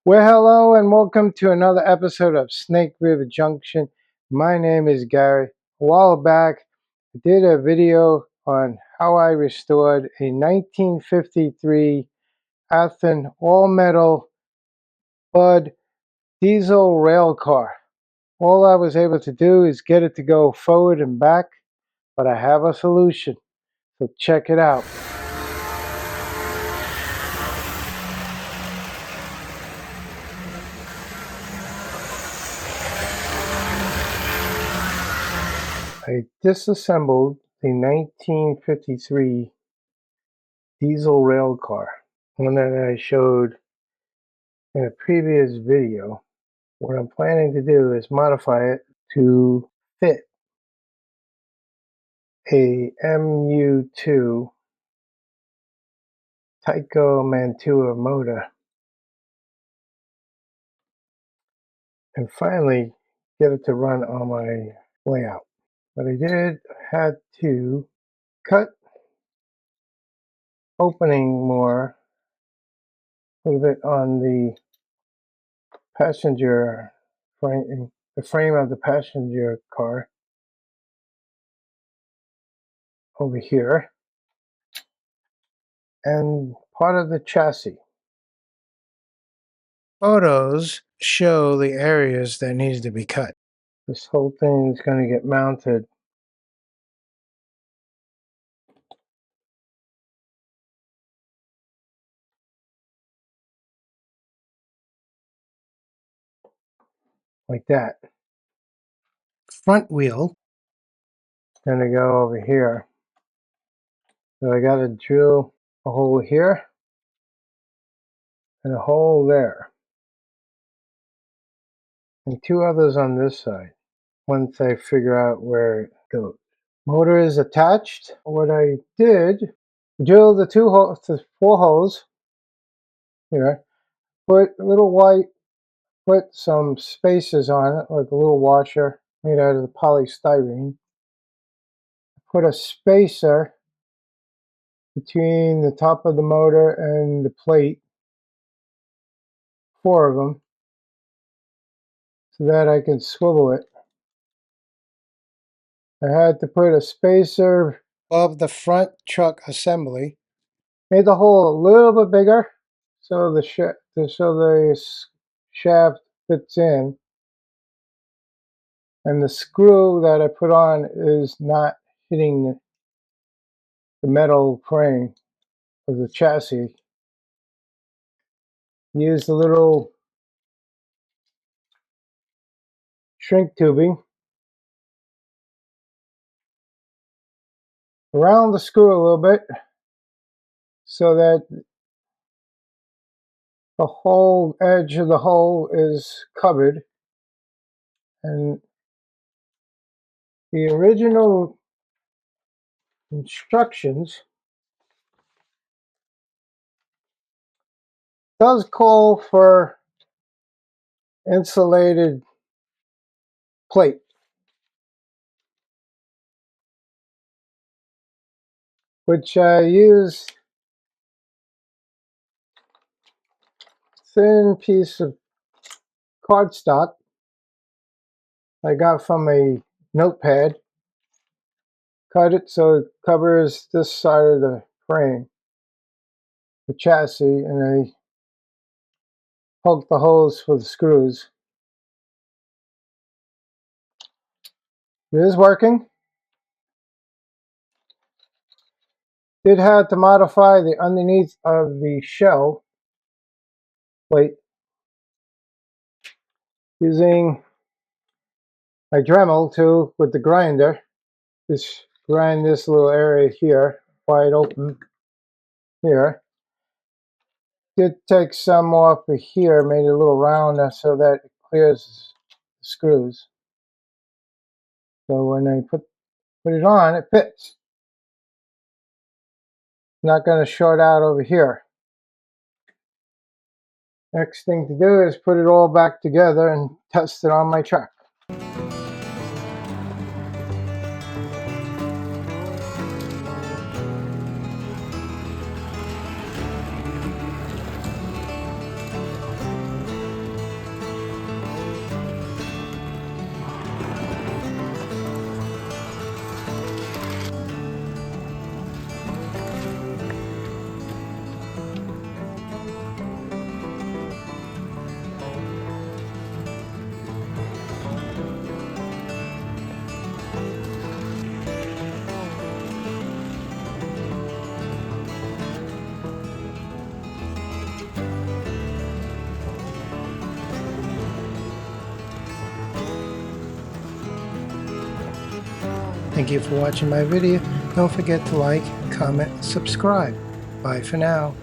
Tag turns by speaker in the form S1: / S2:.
S1: Well, hello and welcome to another episode of Snakeriverjunction. My name is Gary. A while back, I did a video on how I restored a 1953 Athearn all-metal Bud diesel rail car. All I was able to do is get it to go forward and back, but I have a solution. So check it out. I disassembled the 1953 diesel rail car, one that I showed in a previous video. What I'm planning to do is modify it to fit a MU2 Tyco Mantua motor and finally get it to run on my layout. What I did, I had to cut opening more, a little bit on the passenger frame, the frame of the passenger car over here, and part of the chassis. Photos show the areas that needs to be cut. This whole thing is going to get mounted like that. Front wheel is going to go over here. So I got to drill a hole here and a hole there, and two others on this side once I figure out where it goes. Motor is attached. What I did, drill the four holes here, put a little white, put some spacers on it, like a little washer made out of the polystyrene. Put a spacer between the top of the motor and the plate, 4 of them, so that I can swivel it. I had to put a spacer above the front truck assembly. Made the hole a little bit bigger so the shaft fits in. And the screw that I put on is not hitting the metal frame of the chassis. Used a little shrink tubing around the screw a little bit so that the whole edge of the hole is covered. And the original instructions does call for insulated plate, which I use thin piece of cardstock I got from a notepad. Cut it so it covers this side of the frame, the chassis, and I poked the holes for the screws. It is working. Did have to modify the underneath of the shell plate using my Dremel tool with the grinder. Just grind this little area here wide open here. Did take some off of here, made it a little rounder so that it clears the screws. So when I put it on, it fits. Not going to short out over here. Next thing to do is put it all back together and test it on my truck. Thank you for watching my video. Don't forget to like, comment, subscribe. Bye for now.